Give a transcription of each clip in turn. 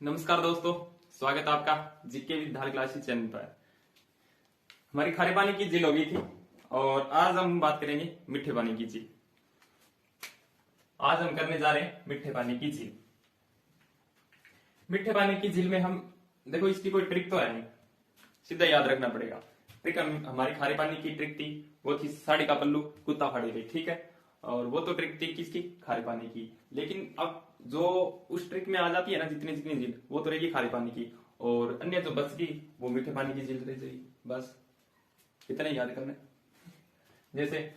नमस्कार दोस्तों, स्वागत है आपका GK with Dhar classes channel पर। हमारी खारे पानी की झील हो गई थी और आज हम बात करेंगे मीठे पानी की झील। आज हम करने जा रहे हैं मीठे पानी की झील। मीठे पानी की झील में हम देखो, इसकी कोई ट्रिक तो है नहीं, सीधा याद रखना पड़ेगा। ट्रिक हमारी खारे पानी की ट्रिक थी, वो थी साड़ी का पल्लू कुत्ता फाड़े थे, ठीक है। और वो तो ट्रिक थी किसकी? खारे पानी की। लेकिन अब जो उस ट्रिक में आ जाती है ना, जितनी जितनी झील, वो तो रहेगी खारे पानी की, और अन्य जो बच गई वो मीठे पानी की झील रह जाएगी। बस इतना ही याद करना है। जैसे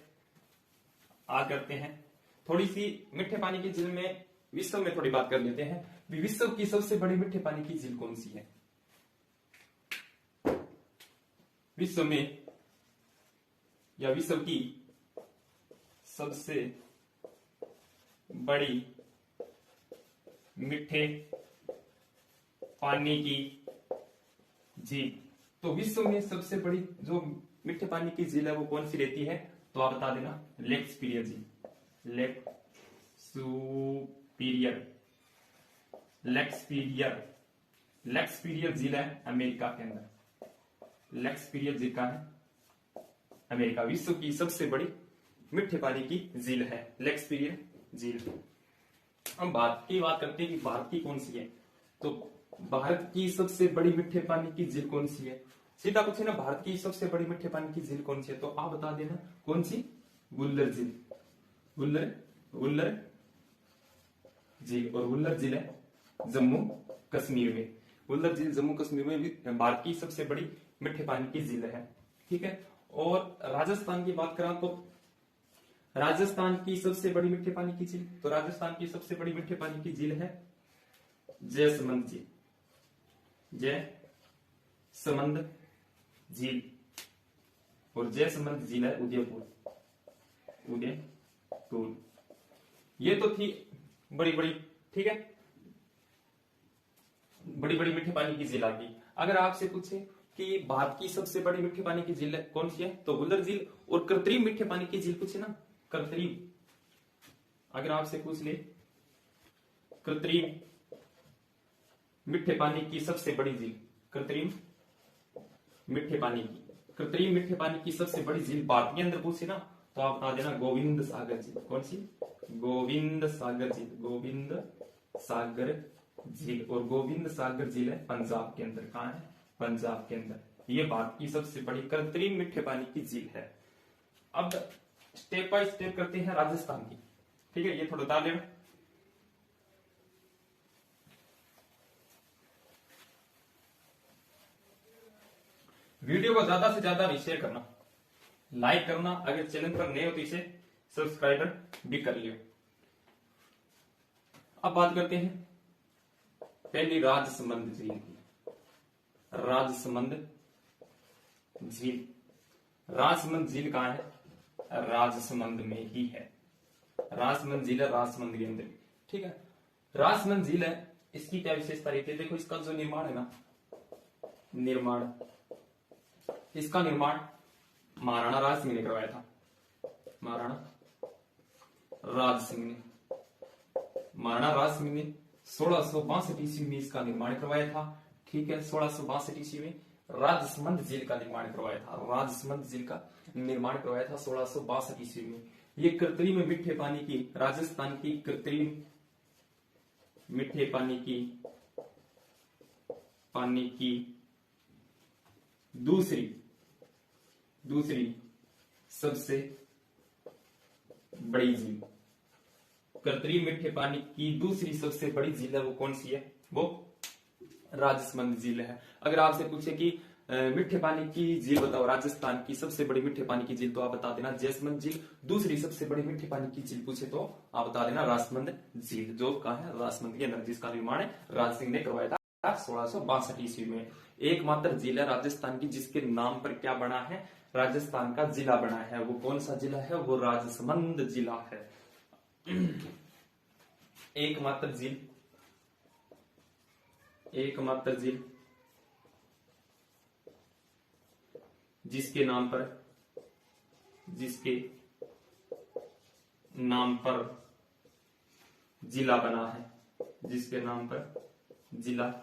आज करते हैं थोड़ी सी मीठे पानी की झील में, विश्व में थोड़ी बात कर लेते हैं। विश्व की सबसे बड़ी मीठे पानी की झील कौन सी है? विश्व में या विश्व की सबसे बड़ी मीठे पानी की झील, तो विश्व में सबसे बड़ी जो मीठे पानी की झील है वो कौन सी रहती है? तो आप बता देना, लेक सुपीरियर झील। Lake superior, lake superior, lake superior झील है अमेरिका के अंदर। लेक सुपीरियर झील का है अमेरिका। विश्व की सबसे बड़ी मीठे पानी की झील है लेक सुपीरियर झील। हम बात करते हैं कि भारत की कौन सी है। तो भारत की सबसे बड़ी मीठे पानी की झील कौन सी है? सीधा पूछे ना, भारत की सबसे बड़ी मीठे पानी की झील कौन सी है, तो आप बता देना कौन सी? वुल्लर झील। वुल्लर झील, और वुल्लर झील है जम्मू कश्मीर में। वुल्लर झील जम्मू कश्मीर में भारत की सबसे बड़ी मीठे पानी की झील है, ठीक है। और राजस्थान की बात करें तो राजस्थान की सबसे बड़ी मीठे पानी की झील, तो राजस्थान की सबसे बड़ी मीठे पानी की झील है जयसमंद झील। जयसमंद झील, और जयसमंद झील है उदयपुर। ये तो थी बड़ी बड़ी, ठीक है, बड़ी बड़ी मीठे पानी की झील आ गई। अगर आपसे पूछे कि भारत की सबसे बड़ी मीठे पानी की झील कौन सी है, तो वुल्लर झील। और कृत्रिम मीठे पानी की झील पूछे ना, कृत्रिम, अगर आपसे पूछ ले कृत्रिम मीठे पानी की सबसे बड़ी झील, कृत्रिम मीठे पानी की सबसे बड़ी झील भारत के अंदर पूछे ना, तो आप बता देना गोविंद सागर झील। कौन सी? गोविंद सागर झील। गोविंद सागर झील, और गोविंद सागर झील है पंजाब के अंदर। कहां है? पंजाब के अंदर। ये भारत की सबसे बड़ी कृत्रिम मीठे पानी की झील है। अब स्टेप बाय स्टेप करते हैं राजस्थान की, ठीक है। ये थोड़ा बता लेना। वीडियो को ज्यादा से ज्यादा भी शेयर करना, लाइक करना। अगर चैनल पर नए हो तो इसे सब्सक्राइबर भी कर लियो। अब बात करते हैं पहली राजसमंद झील की। राजसमंद झील, राजसमंद झील कहां है? राजसमंद में ही है। राजसमंद झील है राजसमंद के अंदर, ठीक है। राजसमंद झील है, इसकी क्या विशेषता रहती है? देखो, इसका जो निर्माण है ना, निर्माण, इसका निर्माण महाराणा राज सिंह ने करवाया था। महाराणा राज सिंह ने 1662 ईस्वी में इसका निर्माण करवाया था, ठीक है। 1662 ईस्वी में राजसमंद झील का निर्माण करवाया था। राजसमंद झील का निर्माण करवाया था 1662 ईस्वी में। ये कृत्रिम मीठे पानी की, राजस्थान की कृत्रिम मीठे पानी की दूसरी सबसे बड़ी झील, कृत्रिम मीठे पानी की दूसरी सबसे बड़ी झील है, वो कौन सी है? वो राजसमंद झील है। अगर आपसे पूछे कि मीठे पानी की झील बताओ, राजस्थान की सबसे बड़ी मीठे पानी की झील, तो आप बता देना जयसमंद झील। दूसरी सबसे बड़ी मीठे पानी की झील पूछे तो आप बता देना राजसमंद झील, जो कहा है राजसमंद के अंदर, जिसका निर्माण है राज सिंह ने करवाया था 1662 ईस्वी में। एकमात्र झील है राजस्थान की जिसके नाम पर क्या बना है? राजस्थान का जिला बना है। वो कौन सा जिला है? वो राजसमंद जिला है। एकमात्र झील जिसके नाम पर जिला बना है, जिसके नाम पर जिला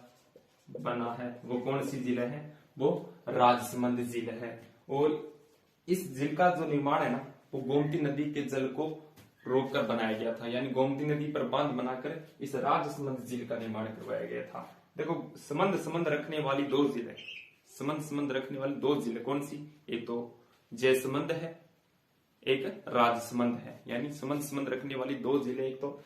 बना है। वो कौन सी जिला है? वो राजसमंद जिला है। और इस झील का जो निर्माण है ना, वो गोमती नदी के जल को रोककर बनाया गया था, यानी गोमती नदी पर बांध बनाकर इस राजसमंद झील का निर्माण करवाया गया था। देखो, संबंध रखने वाली दो जिले, संबंध रखने वाली दो जिले कौन सी? एक तो जयसमंद है, एक राजसमंद है। यानी संबंध रखने वाली दो जिले, एक तो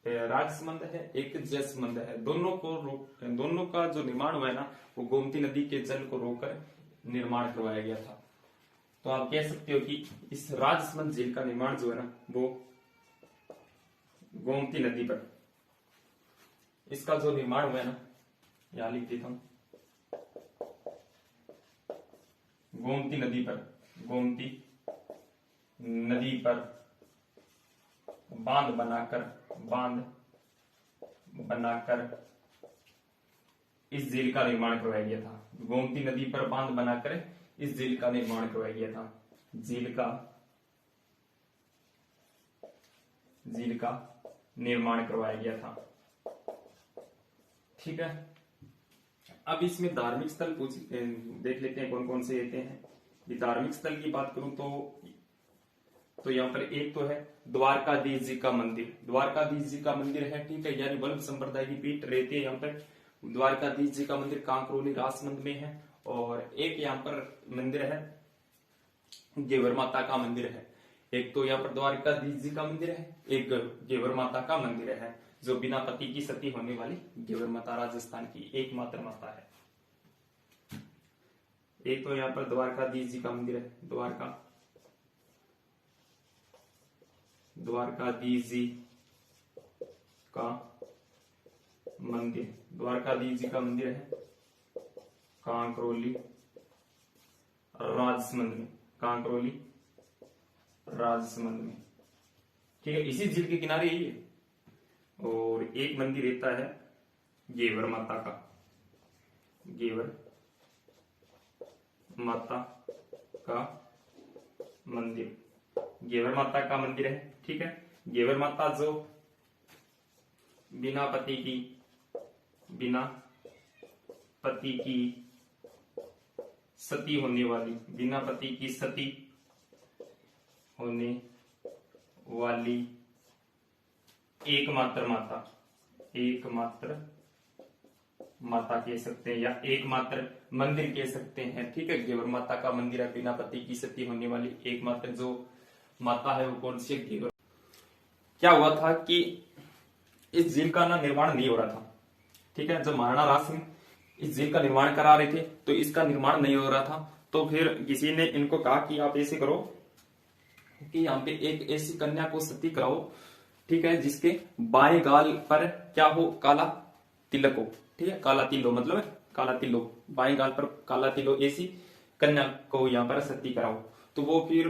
राजसमंद है, एक जयसमंद है। दोनों का जो निर्माण हुआ है ना, वो गोमती नदी के जल को रोककर निर्माण करवाया गया था। तो आप कह सकते हो कि इस राजसमंद झील का निर्माण जो है ना, वो गोमती नदी पर, इसका जो निर्माण हुआ है ना, यहां लिख देता हूं, गोमती नदी पर बांध बनाकर इस झील का निर्माण करवाया गया था। गोमती नदी पर बांध बनाकर इस झील का निर्माण करवाया गया था। झील का निर्माण करवाया गया था। ठीक है, अब इसमें धार्मिक स्थल देख लेते हैं कौन कौन से रहते हैं। ये धार्मिक स्थल की बात करूं तो यहाँ पर एक तो है द्वारकाधीश जी का मंदिर। द्वारकाधीश जी का मंदिर है, ठीक है, यानी वल्लभ संप्रदाय की पीठ रहती है यहाँ पर। द्वारकाधीश जी का मंदिर कांकरोली राजसमंद में है। और एक यहाँ पर मंदिर है, गेवर माता का मंदिर है। एक तो यहाँ पर द्वारकाधीश जी का मंदिर है, एक गेवर माता का मंदिर है, जो बिना पति की सती होने वाली गेवर माता राजस्थान की एकमात्र माता है। एक तो यहाँ पर द्वारकाधीश जी का मंदिर है, द्वारकाधीश जी का मंदिर, द्वारकाधीश जी का मंदिर है कांकरोली राजसमंद में, कांकरोली राजसमंद में, ठीक है, इसी झील के किनारे ही है। और एक मंदिर रहता है गेवर माता का, गेवर माता का मंदिर, गेवर माता का मंदिर है, ठीक है। गेवर माता जो बिना पति की सती होने वाली, बिना पति की सती होने वाली एकमात्र माता कह सकते हैं, या एकमात्र मंदिर कह सकते हैं, ठीक है। गेवर माता का मंदिर है, बिना पति की सती होने वाली एकमात्र जो माता है वो कौन सी? गेवर। क्या हुआ था कि इस झील का ना निर्माण नहीं हो रहा था, ठीक है। जब महाराणा राज सिंह इस झील का निर्माण करा रहे थे तो इसका निर्माण नहीं हो रहा था। तो फिर किसी ने इनको कहा कि आप ऐसे करो कि यहाँ पे एक ऐसी कन्या को सती कराओ, ठीक है, जिसके बाएं गाल पर क्या हो? काला तिलक हो, ठीक है। काला तिल मतलब काला तिल हो, बाएं गाल पर काला तिल हो, ऐसी कन्या को यहाँ पर सती कराओ। तो वो फिर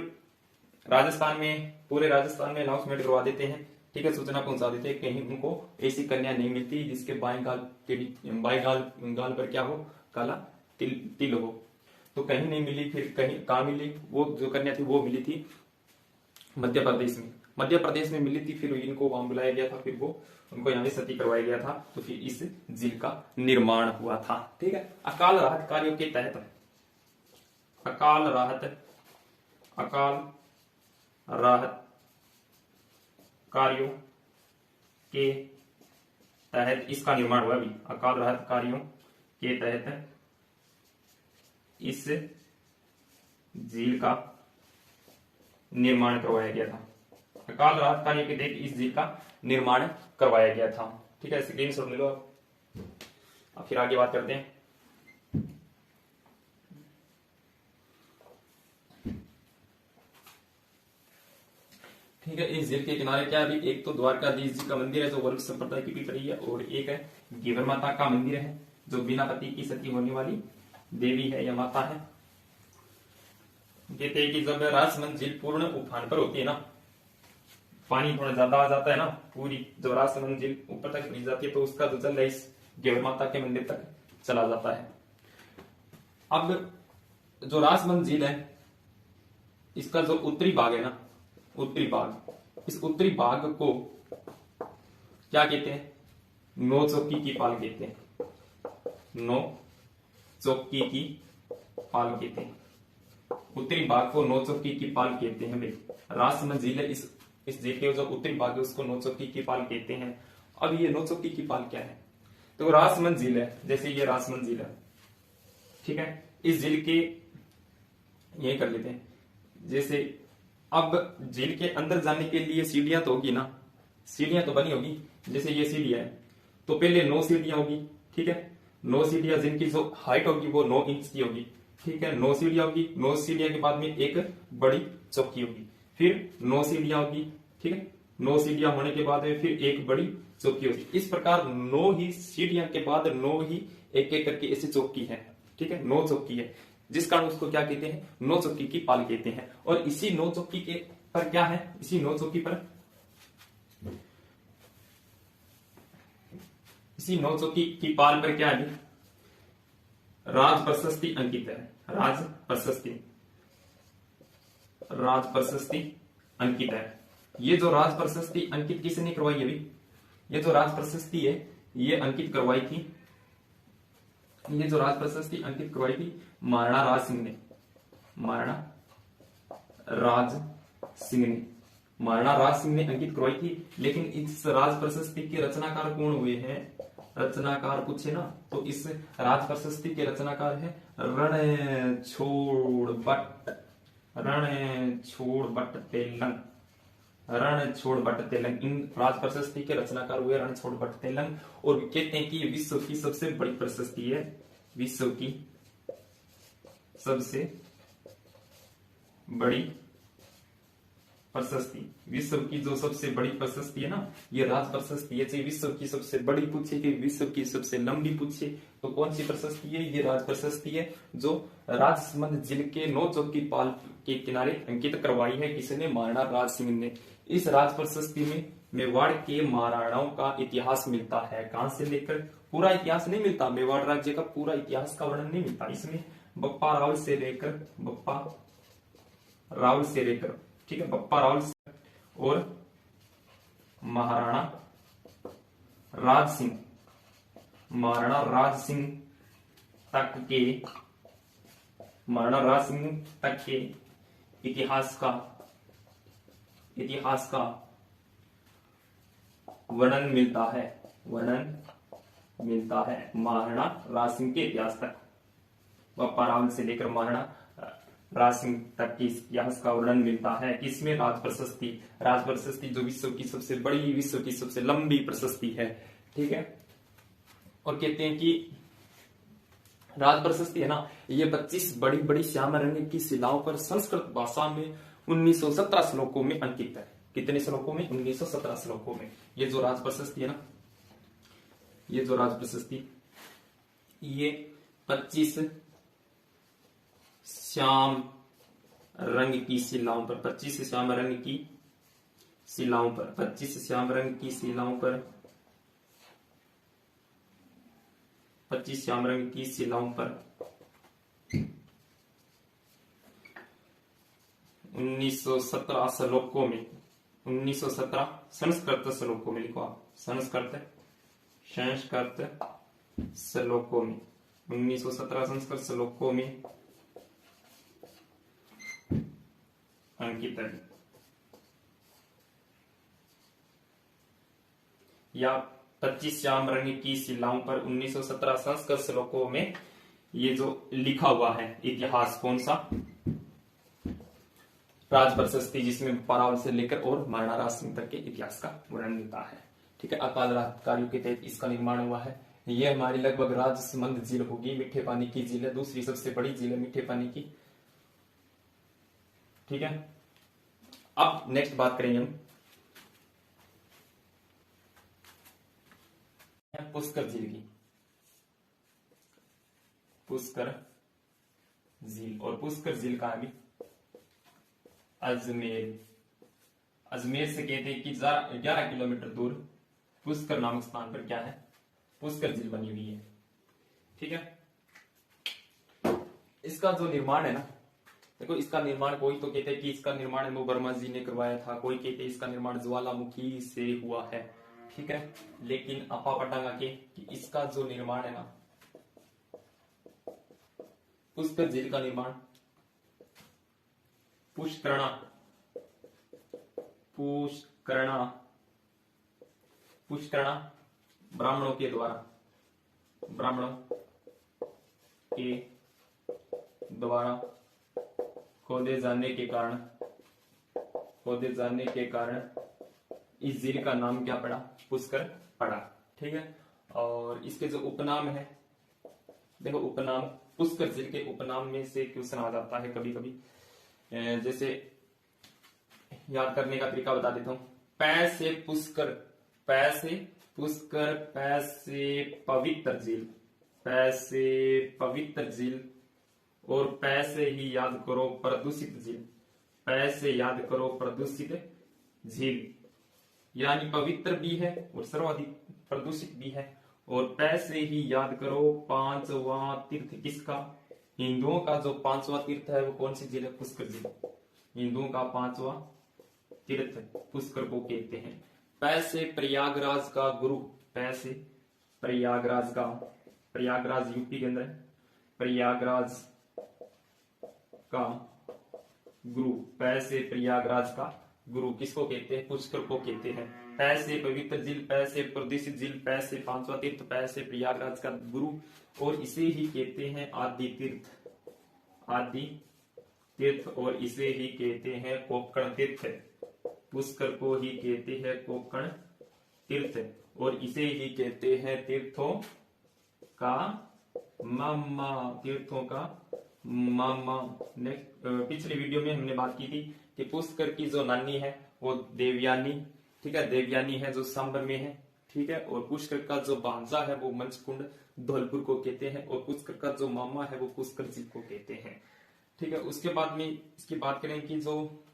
राजस्थान में, पूरे राजस्थान में अनाउंसमेंट करवा देते हैं, ठीक है, सूचना पहुंचा देते हैं, कहीं उनको ऐसी कन्या नहीं मिलती जिसके बाएं गाल पर क्या हो? काला तिल हो। तो कहीं नहीं मिली, फिर कहीं कहाँ मिली? वो जो कन्या थी वो मिली थी मध्य प्रदेश में मिली थी। फिर इनको वहां बुलाया गया था, फिर वो उनको यहाँ सती करवाया गया था। तो फिर इस झील का निर्माण हुआ था, ठीक है। अकाल राहत कार्यों के तहत, अकाल राहत कार्यों के तहत इसका निर्माण हुआ। भी अकाल राहत कार्यों के तहत इस झील का निर्माण करवाया गया था। अकाल राहत कार्यों के तहत इस झील का निर्माण करवाया गया था, ठीक है। स्क्रीनशॉट ले लो। अब फिर आगे बात करते हैं। ठीक है, इस झील के किनारे क्या है? एक तो द्वारकाधीश जी का मंदिर है जो वल्लभ संप्रदाय की पीठ रही है, और एक है गेवर माता का मंदिर है जो बिना पति की सती होने वाली देवी है या माता है। कहते हैं कि जब राजसमंद झील पूर्ण उफान पर होती है ना, पानी थोड़ा ज्यादा आ जाता है ना, पूरी जब राजसमंद झील ऊपर तक पहुंच जाती है तो उसका जो जल है इस गेवर माता के मंदिर तक चला जाता है। अब जो राजसमंद झील है, इसका जो उत्तरी भाग है ना, उत्तरी भाग, इस उत्तरी भाग को क्या कहते हैं? नौ चौकी की पाल कहते हैं, नौ चौकी की पाल कहते हैं। उत्तरी भाग को नौ चौकी की पाल कहते हैं भाई। राजसमंद झील है, इस झील के जो उत्तरी भाग है उसको नौ चौकी की पाल कहते हैं। अब ये नौ चौकी की पाल क्या है? तो राजसमंद झील है, जैसे ये राजसमंद झील है, ठीक है। इस झील के ये कर लेते हैं, जैसे अब झील के अंदर जाने के लिए सीढ़ियां तो होगी ना, सीढ़ियां तो बनी होगी। जैसे ये सीढ़ियां है तो पहले 9 सीढ़ियां होगी, ठीक है। 9 सीढ़ियां जिनकी जो हाइट होगी वो 9 इंच की होगी, ठीक है। 9 सीढ़ियां होगी, 9 सीढ़ियां के बाद में एक बड़ी चौकी होगी, फिर 9 सीढ़ियां होगी, ठीक है। 9 सीढ़ियां होने के बाद में फिर एक बड़ी चौकी होगी। इस प्रकार 9 ही सीढ़ियां के बाद 9 ही एक एक करके ऐसी चौकी है, ठीक है। 9 चौकी है, जिस कारण उसको क्या कहते हैं? 9 चौकी की पाल कहते हैं। और इसी 9 चौकी के पर क्या है? इसी 9 चौकी पर, इसी 9 चौकी की पाल पर क्या है? राज प्रशस्ति अंकित है, राज प्रशस्ति, राज प्रशस्ति अंकित है। ये जो राज प्रशस्ति अंकित किसने करवाई है अभी? ये जो राज प्रशस्ति है ये अंकित करवाई थी, ये जो राज प्रशस्ति अंकित करवाई थी महाराणा राज सिंह ने, महाराणा राज सिंह ने, महाराणा राज सिंह ने अंकित करवाई थी। लेकिन इस राज प्रशस्ति के रचनाकार कौन हुए हैं? रचनाकार पूछे ना तो इस राज प्रशस्ति के रचनाकार है रणछोड़ भट्ट, रणछोड़ भट्ट तेलंग, रणछोड़ भट्ट तेलंग। इन राज प्रशस्ति के रचनाकार हुए रणछोड़ भट्ट तेलंग। और कहते हैं कि ये विश्व की सबसे बड़ी प्रशस्ति है, विश्व की सबसे बड़ी प्रशस्ति, विश्व की जो सबसे बड़ी प्रशस्ति है ना ये राज प्रशस्ति है। चाहे विश्व की सबसे बड़ी पूछे कि विश्व की सबसे लंबी पूछे तो कौन सी प्रशस्ति है? ये राज प्रशस्ति है जो राजसमंद झील के 9 चौकी पाल के किनारे अंकित करवाई है। किसने? महाराणा राज सिंह ने। इस राज प्रशस्ति में मेवाड़ के महाराणाओं का इतिहास मिलता है। कहां से लेकर? पूरा इतिहास नहीं मिलता, मेवाड़ राज्य का पूरा इतिहास का वर्णन नहीं मिलता इसमें। बप्पा रावल से लेकर, बप्पा रावल से लेकर, ठीक है, बप्पा रावल और महाराणा राज सिंह, महाराणा राज सिंह तक के, महाराणा राज सिंह तक के इतिहास का वर्णन मिलता है, वर्णन मिलता है महाराणा राज सिंह के इतिहास तक। बप्पा रावल से लेकर महाराणा राज सिंह तक के इतिहास का वर्णन मिलता है। किसमें? राज प्रशस्ति, राज प्रशस्ति जो विश्व की सबसे बड़ी, विश्व की सबसे लंबी प्रशस्ति है, ठीक है। और कहते हैं कि राज प्रशस्ति है ना ये 25 बड़ी बड़ी श्याम रंग की शिलाओं पर संस्कृत भाषा में 1917 श्लोकों में अंकित है। कितने श्लोकों में? 1917 श्लोकों में। ये जो राज प्रशस्ति है ना, ये जो राज प्रशस्ति ये 25 श्याम रंग की शिलाओं पर, 25 श्याम रंग की शिलाओं पर, 25 श्याम रंग की शिलाओं पर, 25 श्याम रंग की शिलाओं पर 1917 श्लोकों में, 1917 संस्कृत श्लोकों में, लिखो आप संस्कृत श्लोकों में, 1917 संस्कृत श्लोकों में अंकित है। या 25 श्याम रंग की शिलाओं पर 1917 संस्कृत श्लोकों में ये जो लिखा हुआ है इतिहास, कौन सा? राज प्रशस्ति, जिसमें परावल से लेकर और महाराणा राज सिंह तक के इतिहास का वर्णन मिलता है, ठीक है। अकाल राहत कार्यों के तहत इसका निर्माण हुआ है। ये हमारी लगभग राजसमंद झील होगी, मीठे पानी की झील है, दूसरी सबसे बड़ी झील है मीठे पानी की, ठीक है। अब नेक्स्ट बात करेंगे हम पुष्कर झील की, पुष्कर झील। और पुष्कर झील कहां है? अजमेर, अजमेर से कहते हैं कि 11 किलोमीटर दूर पुष्कर नामक स्थान पर क्या है? पुष्कर झील बनी हुई है, ठीक है। इसका जो निर्माण है ना, देखो इसका निर्माण कोई तो कहते हैं कि इसका निर्माण वर्मा जी ने करवाया था, कोई कहते हैं इसका निर्माण ज्वालामुखी से हुआ है, ठीक है। लेकिन आपा पढ़ांगा कि इसका जो निर्माण है ना, पुष्कर झील का निर्माण पुष्करणा पुष्करणा पुष्करणा ब्राह्मणों के द्वारा खोदे जाने के कारण इस झील का नाम क्या पड़ा? पुष्कर पड़ा। ठीक है। और इसके जो उपनाम है, देखो उपनाम, पुष्कर झील के उपनाम में से क्वेश्चन आ जाता है कभी कभी। जैसे याद करने का तरीका बता देता हूं। पै से पुष्कर, पै से पुष्कर, पै से पवित्र झील, पै से पवित्र झील, और पै से ही याद करो प्रदूषित झील, पै से याद करो प्रदूषित झील। यानी पवित्र भी है और सर्वाधिक प्रदूषित भी है। और पै से ही याद करो पांचवा तीर्थ किसका? हिंदुओं का जो पांचवा तीर्थ है वो कौन सी झील है? पुष्कर झील। हिंदुओं का पांचवा तीर्थ पुष्कर को कहते हैं। पै से प्रयागराज का गुरु, पै से प्रयागराज का, प्रयागराज यूपी के अंदर है, प्रयागराज का गुरु, पै से प्रयागराज का गुरु किसको कहते हैं? पुष्कर को कहते हैं। पै से पवित्र झील, पै से प्रदूषित झील, पै से पांचवा तीर्थ, पै से प्रयागराज का गुरु, और इसे ही कहते हैं आदि तीर्थ, आदि तीर्थ, और इसे ही कहते हैं कोक्कण तीर्थ। पुष्कर को ही कहते हैं कोक्कण तीर्थ, और इसे ही कहते हैं तीर्थों का मामा, तीर्थों का मामा। पिछले वीडियो में हमने बात की थी कि पुष्कर की जो नानी है वो देवयानी, ठीक है, देवयानी है जो सांबर में है। ठीक है। और पुष्कर का जो भांजा है वो मंचकुंड धौलपुर को कहते हैं, और पुष्कर का जो मामा है वो पुष्कर जी को कहते हैं। ठीक है। उसके बाद में इसकी बात करें कि जो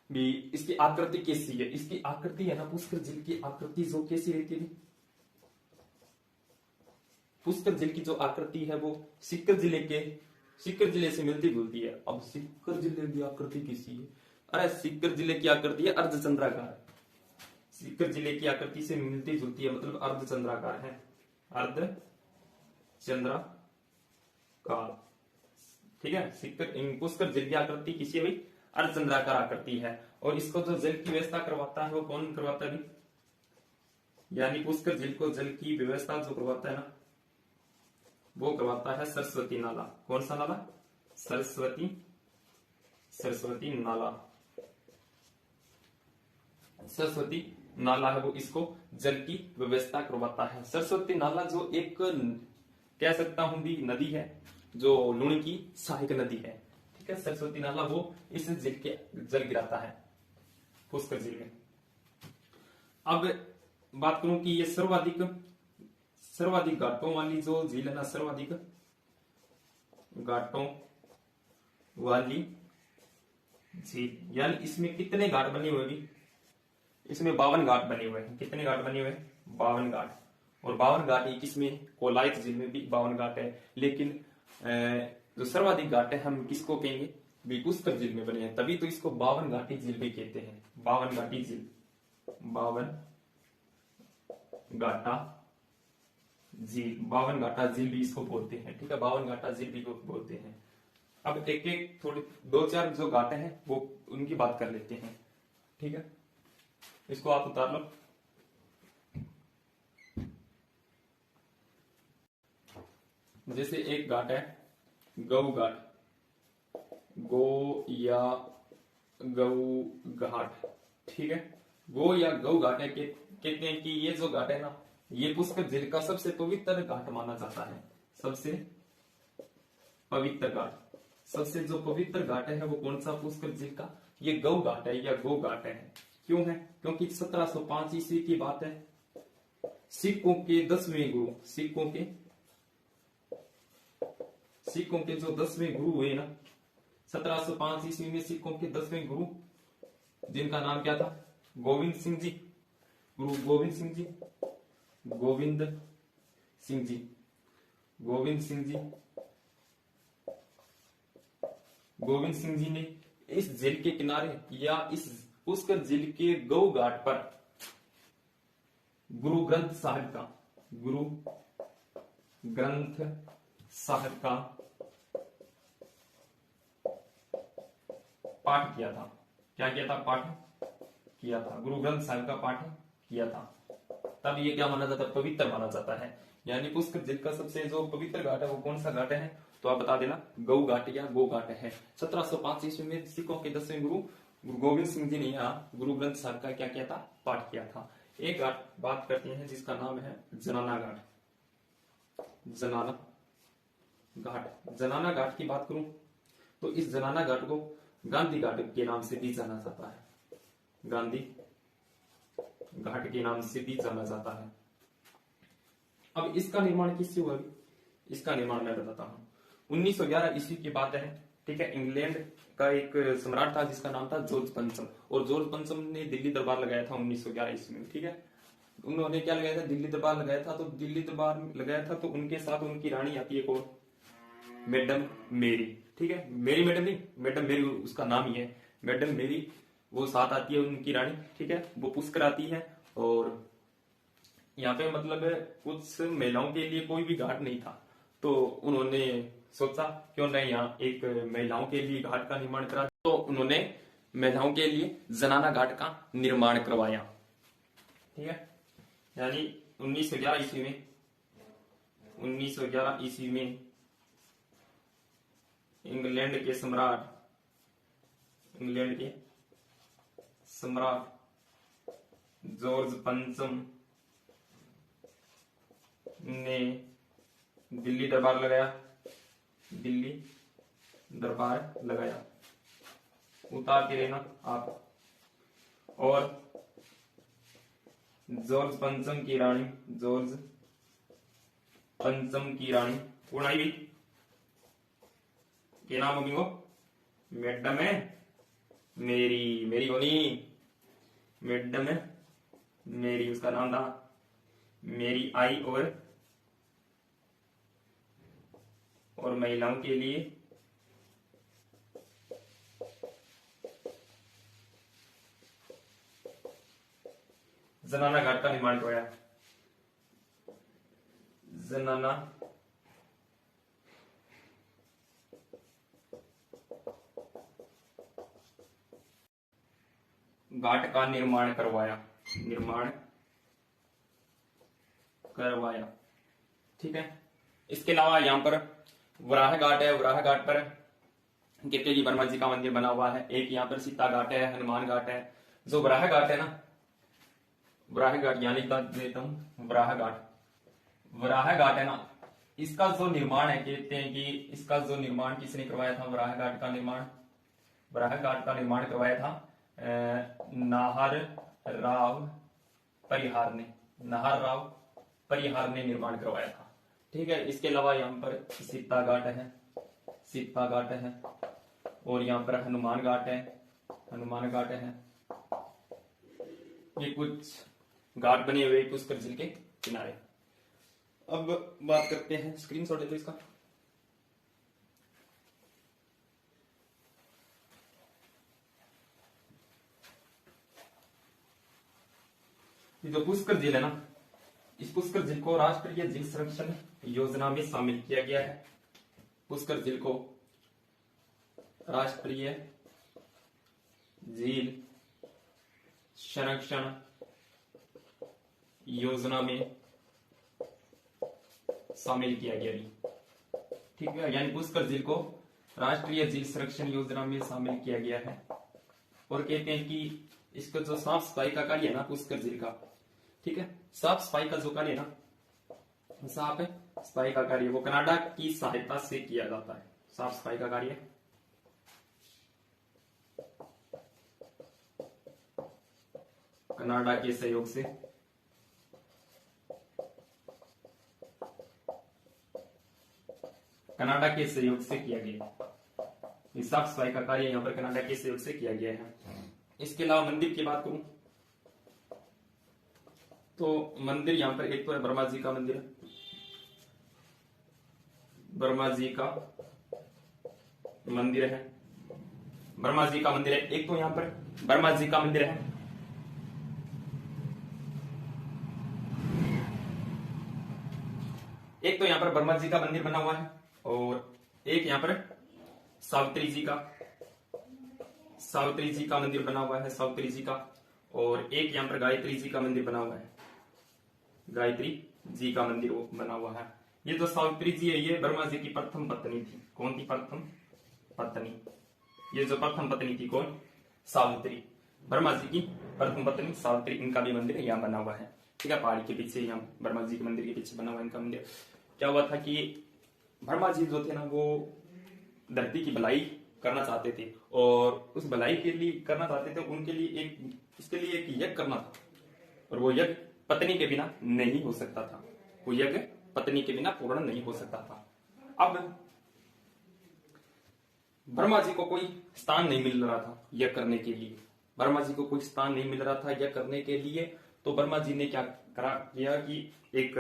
भी इसकी आकृति कैसी है, इसकी आकृति है ना, पुष्कर झील की आकृति जो कैसी रहती है, पुष्कर झील की जो आकृति है वो सीकर जिले से मिलती जुलती है। अब सीकर जिले की आकृति कैसी है? अरे सीकर जिले की आकृति है अर्धचंद्राकार, सीकर जिले की आकृति से मिलती जुलती है, मतलब अर्धचंद्राकार है, अर्धचंद्राकार। ठीक है। पुष्कर जल की आकृति किसी भी अर्धचंद्राकार आकृति है। और इसको जो जल की व्यवस्था करवाता है वो कौन करवाता है? यानी पुष्कर झील को जल की व्यवस्था जो करवाता है ना, वो करवाता है सरस्वती नाला। कौन सा नाला? सरस्वती नाला, सरस्वती नाला है वो इसको जल की व्यवस्था करवाता है। सरस्वती नाला जो एक कह सकता हूं भी नदी है, जो लूणी की सहायक नदी है। ठीक है। सरस्वती नाला वो इस झील के जल गिराता है पुष्कर झील में। अब बात करूं कि ये सर्वाधिक घाटों वाली जो झील है ना, सर्वाधिक घाटों वाली झील, यानी इसमें कितने घाट बने हुए भी? इसमें 52 घाट बने हुए हैं। कितने घाट बने हुए हैं? 52 घाट। और 52 घाट ही किसमें? कोलायत झील में भी 52 घाट है। लेकिन जो सर्वाधिक घाट है हम किसको कहेंगे? भी पुष्कर झील में बने हैं, तभी तो इसको 52 घाटी झील भी कहते हैं। 52 घाटी झील, 52 घाटा झील, 52 घाटा झील भी इसको बोलते हैं। ठीक है। 52 घाटा झील भी बोलते हैं। अब एक एक थोड़ी 2-4 जो घाटे हैं वो उनकी बात कर लेते हैं। ठीक है। इसको आप उतार लो। जैसे एक घाट है गौ घाट, गो या गौ घाट। ठीक है। गो या गौ घाट है कहते हैं कि ये जो घाट है ना, ये पुष्कर झील का सबसे पवित्र घाट माना जाता है। सबसे पवित्र घाट, सबसे जो पवित्र घाट है वो कौन सा? पुष्कर झील का ये गौ घाट है या गो घाट है। क्यों है? क्योंकि 1705 ईस्वी की बात है। सिखों के 10वें गुरु, सिखों के जो 10वें गुरु हुए ना, 1705 ईस्वी में सिखों के 10वें गुरु, जिनका नाम क्या था? गोविंद सिंह जी, गुरु गोविंद सिंह जी, गोविंद सिंह जी, गोविंद सिंह जी, गोविंद सिंह जी ने इस झील के किनारे या इस पुष्कर झील के गौ घाट पर गुरु ग्रंथ साहिब का, गुरु ग्रंथ साहिब का पाठ किया था। क्या किया था? पाठ किया था। गुरु ग्रंथ साहिब का पाठ किया था। तब ये क्या माना जाता है? पवित्र माना जाता है। यानी पुष्कर झील का सबसे जो पवित्र घाट है वो कौन सा घाट है? तो आप बता देना, गौ घाट या गो घाट है। 1705 ईस्वी में सिखों के 10वें गुरु गुरु गोविंद सिंह जी ने यहाँ गुरु ग्रंथ साहिब का क्या किया था? पाठ किया था। एक घाट बात करते हैं जिसका नाम है जनाना घाट। जनाना घाट, जनाना घाट की बात करूं तो इस जनाना घाट को गांधी घाट के नाम से भी जाना जाता है। गांधी घाट के नाम से भी जाना जाता है। अब इसका निर्माण किससे हुआ? इसका निर्माण मैं बताता हूँ। 1911 ईस्वी की बात है, ठीक है। इंग्लैंड का एक सम्राट था जिसका नाम था जॉर्ज पंचम, और जॉर्ज पंचम ने दिल्ली दरबार लगाया था 1911 ईस्वी में, ठीक है। उन्होंने क्या लगाया था? दिल्ली दरबार लगाया था। तो दिल्ली दरबार लगाया था तो उनके साथ उनकी रानी आती है, कौन? मैडम मेरी, ठीक है। मेरी मैडम नहीं, मैडम मेरी उसका नाम ही है, मैडम मेरी। वो साथ आती है उनकी रानी, ठीक है। वो पुष्कर आती है, और यहाँ पे मतलब कुछ महिलाओं के लिए कोई भी घाट नहीं था, तो उन्होंने सोचा क्यों नहीं यहाँ एक महिलाओं के लिए घाट का निर्माण करा। तो उन्होंने महिलाओं के लिए जनाना घाट का निर्माण करवाया, ठीक है। यानी 1911 ईस्वी में 1911 ईस्वी में इंग्लैंड के सम्राट जॉर्ज पंचम ने दिल्ली दरबार लगाया। उतार के रहना आप। और जॉर्ज पंचम की रानी कौन आई भी? क्या नाम मम्मी को? मैडम है मेरी होनी, मैडम है मेरी, उसका नाम था मेरी आई। और महिलाओं के लिए जनाना घाट का निर्माण करवाया। जनाना घाट का निर्माण करवाया, ठीक है। इसके अलावा यहाँ पर वराह घाट है। वराह घाट पर केके वर्मा जी का मंदिर बना हुआ है। एक यहाँ पर सीता घाट है, हनुमान घाट है। जो वराह घाट है ना, वराह घाट यहाँ लिख देता हूँ, वराह घाट है ना, इसका जो निर्माण है, कहते हैं कि इसका जो निर्माण किसने करवाया था? वराह घाट का निर्माण करवाया था नाहर राव परिहार ने निर्माण करवाया था, ठीक है। इसके अलावा यहाँ पर सीता घाट है, और यहाँ पर हनुमान घाट है। ये कुछ घाट बने हुए पुष्कर झील के किनारे। अब बात करते हैं, स्क्रीनशॉट ले लो इसका। ये जो पुष्कर झील है ना, इस पुष्कर झील को राष्ट्रीय झील संरक्षण योजना में शामिल किया गया है। पुष्कर झील को राष्ट्रीय झील संरक्षण योजना में शामिल किया गया, ठीक है। यानी पुष्कर झील को राष्ट्रीय झील संरक्षण योजना में शामिल किया गया है। और कहते हैं कि इसका जो साफ सफाई का कार्य है ना पुष्कर झील का, ठीक है, साफ सफाई का जो कार्य है ना, साफ सफाई का कार्य वो कनाडा की सहायता से किया जाता है। साफ सफाई का कार्य कनाडा के सहयोग से किया गया। इस साफ सफाई का कार्य यहाँ पर कनाडा के सहयोग से किया गया है। इसके अलावा मंदिर की बात करूं तो मंदिर यहाँ पर एक तो है ब्रह्मा जी का मंदिर है, ब्रह्मा जी का मंदिर है, एक तो यहाँ पर ब्रह्मा जी का मंदिर है। एक तो यहाँ पर ब्रह्मा जी का मंदिर बना हुआ है, और एक यहाँ पर सावित्री जी का मंदिर बना हुआ है, सावित्री जी का। और एक यहाँ पर गायत्री जी का मंदिर बना हुआ है, गायत्री जी का मंदिर वो बना हुआ है। ये जो सावित्री जी है ये ब्रह्मा जी की प्रथम पत्नी थी। कौन थी प्रथम पत्नी? ये जो प्रथम पत्नी थी कौन? सावित्री। ब्रह्मा जी की प्रथम पत्नी सावित्री। इनका भी मंदिर यहाँ बना हुआ है, ठीक है, पहाड़ी के पीछे, यहाँ ब्रह्मा जी के मंदिर के पीछे बना हुआ इनका मंदिर। क्या हुआ था कि ब्रह्मा जी जो थे ना वो धरती की भलाई करना चाहते थे, और उस भलाई के लिए करना चाहते थे, उनके लिए इसके लिए एक यज्ञ करना था, और वो यज्ञ पत्नी के बिना नहीं हो सकता था। वो यज्ञ पत्नी के बिना पूर्ण नहीं हो सकता था। अब ब्रह्मा जी को कोई स्थान नहीं मिल रहा था यज्ञ करने के लिए, ब्रह्मा जी को कोई स्थान नहीं मिल रहा था यज्ञ करने के लिए। तो ब्रह्मा जी ने क्या किया कि एक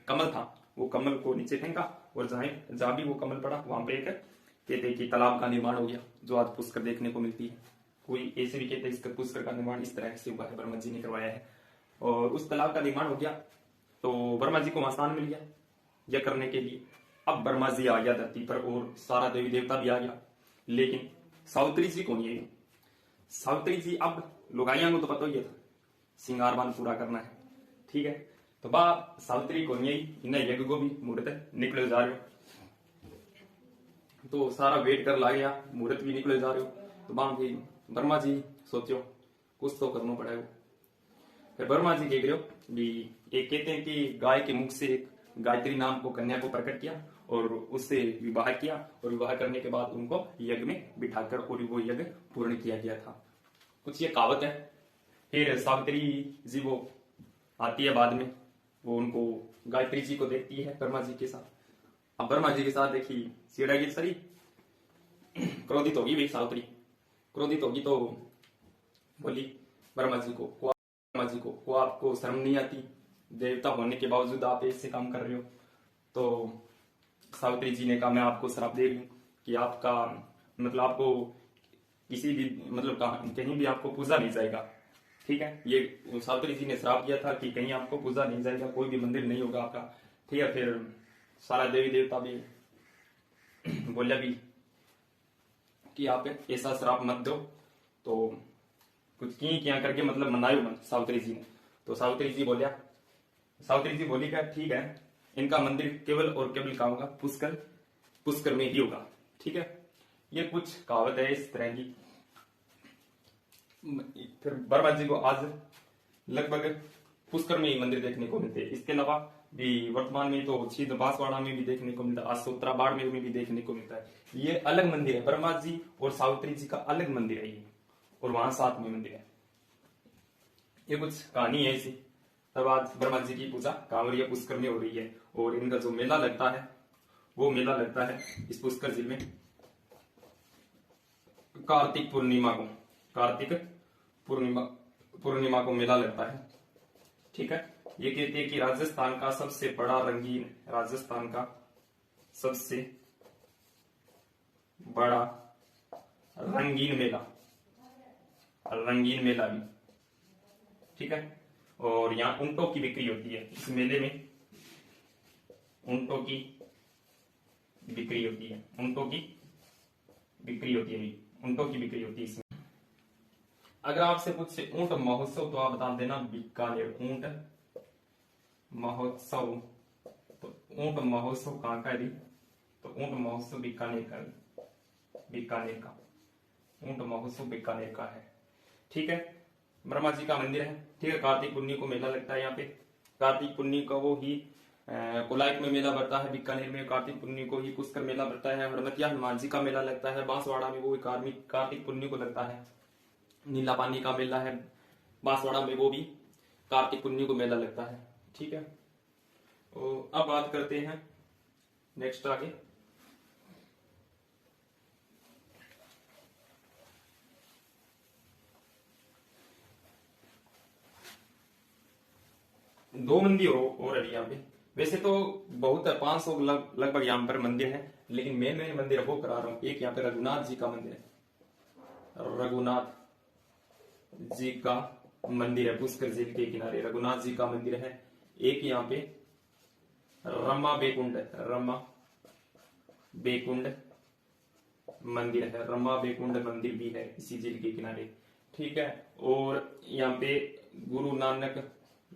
कमल था, वो कमल को नीचे फेंका, और जहां भी वो कमल पड़ा वहां पे एक कहते कि तालाब का निर्माण हो गया, जो आज पुष्कर देखने को मिलती है। कोई ऐसे भी कहते हैं इसका पुष्कर का निर्माण इस तरह से हुआ है, ब्रह्मा जी ने करवाया है, और उस तालाब का निर्माण हो गया। तो ब्रह्मा जी को वहां स्थान मिल गया यह करने के लिए। अब ब्रह्मा जी आ गया धरती पर, और सारा देवी देवता भी आ गया, लेकिन सावित्री जी कौन है? सावित्री जी, अब लुगाइया को तो पता ही था श्रृंगार बान पूरा करना है, ठीक है। तो बा सावित्री को नहीं, इन्हें यज्ञ को भी मुहूर्त निकले जा रहे हो, तो सारा वेट कर ला गया, मुहूर्त भी निकले जा रहे हो। तो बाम भी ब्रह्मा जी सोचो कुछ तो करना पड़ेगा। फिर ब्रह्मा जी कह रहे हो भी, एक कहते हैं कि गाय के मुख से एक गायत्री नाम को कन्या को प्रकट किया, और उससे विवाह किया, और विवाह करने के बाद उनको यज्ञ में बिठाकर और वो यज्ञ पूर्ण किया गया था। कुछ ये कहावत है। फिर सावित्री जी वो आती है बाद में, वो उनको गायत्री जी को देखती है ब्रह्मा जी के साथ। अब ब्रह्मा जी के साथ देखी सीढ़ागी सरी, क्रोधित होगी भाई सावित्री, क्रोधित होगी तो बोली ब्रह्मा जी को, वो आपको शर्म नहीं आती? देवता होने के बावजूद आप ऐसे काम कर रहे हो। तो सावित्री जी ने कहा मैं आपको श्राप दे रही हूँ कि आपका मतलब आपको किसी भी मतलब कहीं भी आपको पूजा नहीं जाएगा, ठीक है। ये सावित्री जी ने श्राप दिया था कि कहीं आपको पूजा नहीं जाएगा, कोई भी मंदिर नहीं होगा आपका, ठीक है। फिर सारा देवी देवता भी बोलिया भी कि आप ऐसा श्राप मत दो। तो कुछ क्या करके मतलब मनायो मत सावित्री जी ने। तो सावित्री जी बोली क्या ठीक है, इनका मंदिर केवल और केवल कहाँ होगा? पुष्कर में ही होगा, ठीक है। ये कुछ कहावत है इस तरह की। फिर ब्रह्मा जी को आज लगभग पुष्कर में ही मंदिर देखने को मिलते हैं। इसके अलावा भी वर्तमान में तो छिद बांसवाड़ा में भी देखने को मिलता है, आसोत्रा बाड़मेर में भी देखने को मिलता है। ये अलग मंदिर है, ब्रह्मा जी और सावित्री जी का अलग मंदिर है ये, और वहां साथ में मंदिर है। ये कुछ कहानी है ऐसी। तब आज ब्रह्मा जी की पूजा कांवरिया पुष्कर में हो रही है, और इनका जो मेला लगता है वो मेला लगता है इस पुष्कर जिले में कार्तिक पूर्णिमा को मेला लगता है, ठीक है। ये कहते हैं कि राजस्थान का सबसे बड़ा रंगीन मेला भी, ठीक है। और यहाँ ऊंटों की बिक्री होती है इस मेले में, ऊंटों की बिक्री होती है इसमें। अगर आपसे पूछे ऊंट महोत्सव तो आप बता देना बीकानेर। ऊंट महोत्सव, तो ऊंट महोत्सव कहाँ का है? तो ऊंट महोत्सव बीकानेर का ऊंट महोत्सव बीकानेर का है, ठीक है। ब्रह्मा जी का मंदिर है, ठीक है। कार्तिक पुन्नी को मेला लगता है यहाँ पे। कार्तिक पुन्नी का वो ही कोलायत में मेला बढ़ता है, बीकानेर में कार्तिक पुन्नी को ही पुष्कर मेला बढ़ता है। हरमतिया हनुमान जी का मेला लगता है, बांसवाड़ा में वो कार्तिक पुन्नी को लगता है। नीला पानी का मेला है बांसवाड़ा में, वो भी कार्तिक पुन्नी को मेला लगता है, ठीक है। तो अब बात करते हैं नेक्स्ट आगे। दो मंदिर और है यहाँ पे। वैसे तो बहुत 500 लगभग यहाँ पर मंदिर है, लेकिन मेन मंदिर वो करा रहा हूँ। एक यहाँ पे रघुनाथ जी का मंदिर है, रघुनाथ जी का मंदिर है पुष्कर झील के किनारे, रघुनाथ जी का मंदिर है। एक यहाँ पे रमा बेकुंड, रमा बेकुंड मंदिर है, रमा बेकुंड मंदिर भी है इसी झील के किनारे। ठीक है, और यहाँ पे गुरु नानक,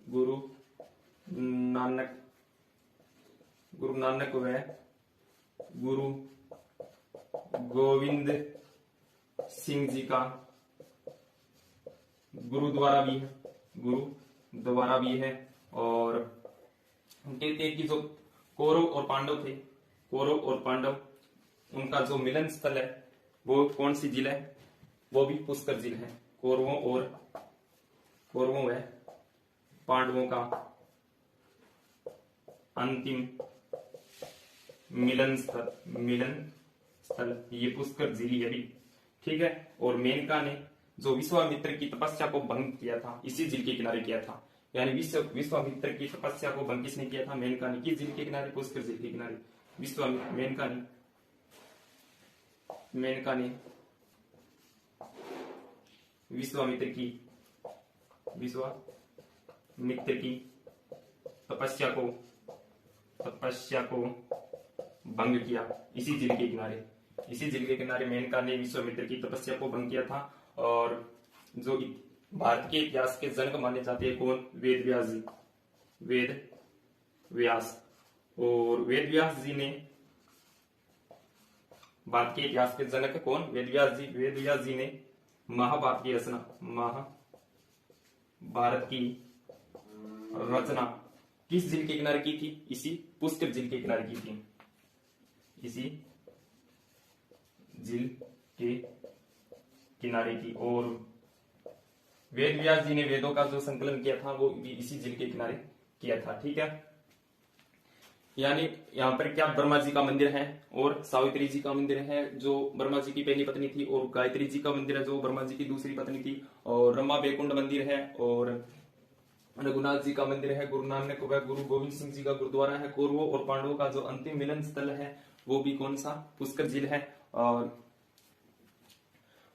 गुरु नानक, गुरु नानक व गुरु गोविंद सिंह जी का गुरुद्वारा भी है, गुरुद्वारा भी है। और हम कहते हैं कि जो कौरव और पांडव थे, कौरव और पांडव उनका जो मिलन स्थल है वो कौन सी झील है, वो भी पुष्कर झील है। कौरवों व पांडवों का अंतिम मिलन स्थल ये पुष्कर झील है भी। ठीक है, और मेनका ने जो विश्वामित्र की तपस्या को भंग किया था इसी झील के किनारे किया था। यानी विश्वामित्र की तपस्या को भंग किसने किया था? मेनका ने। किस झील के किनारे? पुष्कर झील के किनारे। मेनका ने विश्वामित्र की तपस्या को भंग किया इसी झील के किनारे। इसी झील के किनारे मेनका ने विश्वामित्र की तपस्या को भंग किया था। और जो भारत के इतिहास के जनक माने जाते हैं कौन? वेद व्यास जी, वेद व्यास। और वेद व्यास जी ने भारत के इतिहास के जनक कौन? वेद व्यास जी। वेद व्यास जी ने महाभारत की रचना, महाभारत की रचना किस झील के किनारे की थी? इसी पुष्कर झील के किनारे की थी, इसी झील के किनारे की। और वेद व्यास जी ने वेदों का जो संकलन किया था वो भी इसी झील के किनारे किया था। ठीक है, यानी यहाँ पर क्या ब्रह्मा जी का मंदिर है और सावित्री जी का मंदिर है जो ब्रह्मा जी की पहली पत्नी थी, और गायत्री जी का मंदिर है जो ब्रह्मा जी की दूसरी पत्नी थी, और रमा बेकुंड मंदिर है, और रघुनाथ जी का मंदिर है, गुरु नानक व गुरु गोविंद सिंह जी का गुरुद्वारा है। कौरवों और पांडवों का जो अंतिम मिलन स्थल है वो भी कौन सा? पुष्कर झील है।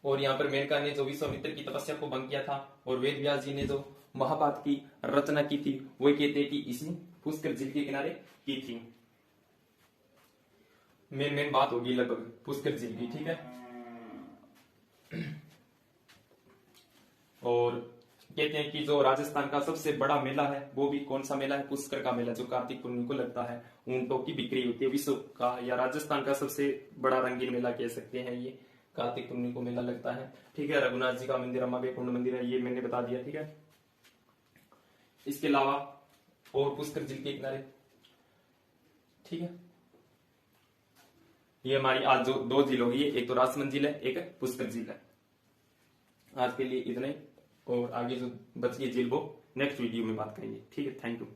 और यहाँ पर मेनका ने जो विश्वामित्र की तपस्या को भंग किया था, और वेद व्यास जी ने जो महाभारत की रचना की थी वो कहते हैं कि इसी पुष्कर झील के किनारे की थी। मेन बात होगी लगभग पुष्कर झील की। ठीक है, और कहते हैं कि जो राजस्थान का सबसे बड़ा मेला है वो भी कौन सा मेला है? पुष्कर का मेला, जो कार्तिक पूर्णिमा को लगता है। ऊंटों की बिक्री होती है। विश्व का या राजस्थान का सबसे बड़ा रंगीन मेला कह सकते हैं, ये कार्तिक पूर्णिमा को मेला लगता है। ठीक है, रघुनाथ जी का मंदिर, अम्बा बेकुंड मंदिर है, ये मैंने बता दिया। ठीक है, इसके अलावा और पुष्कर झील के किनारे। ठीक है, ये हमारी आज जो दो झील होगी, एक तो राजमंद झील है, एक पुष्कर झील है। आज के लिए इतना ही, और आगे जो बच गई झील वो नेक्स्ट वीडियो में बात करेंगे। ठीक है, थैंक यू।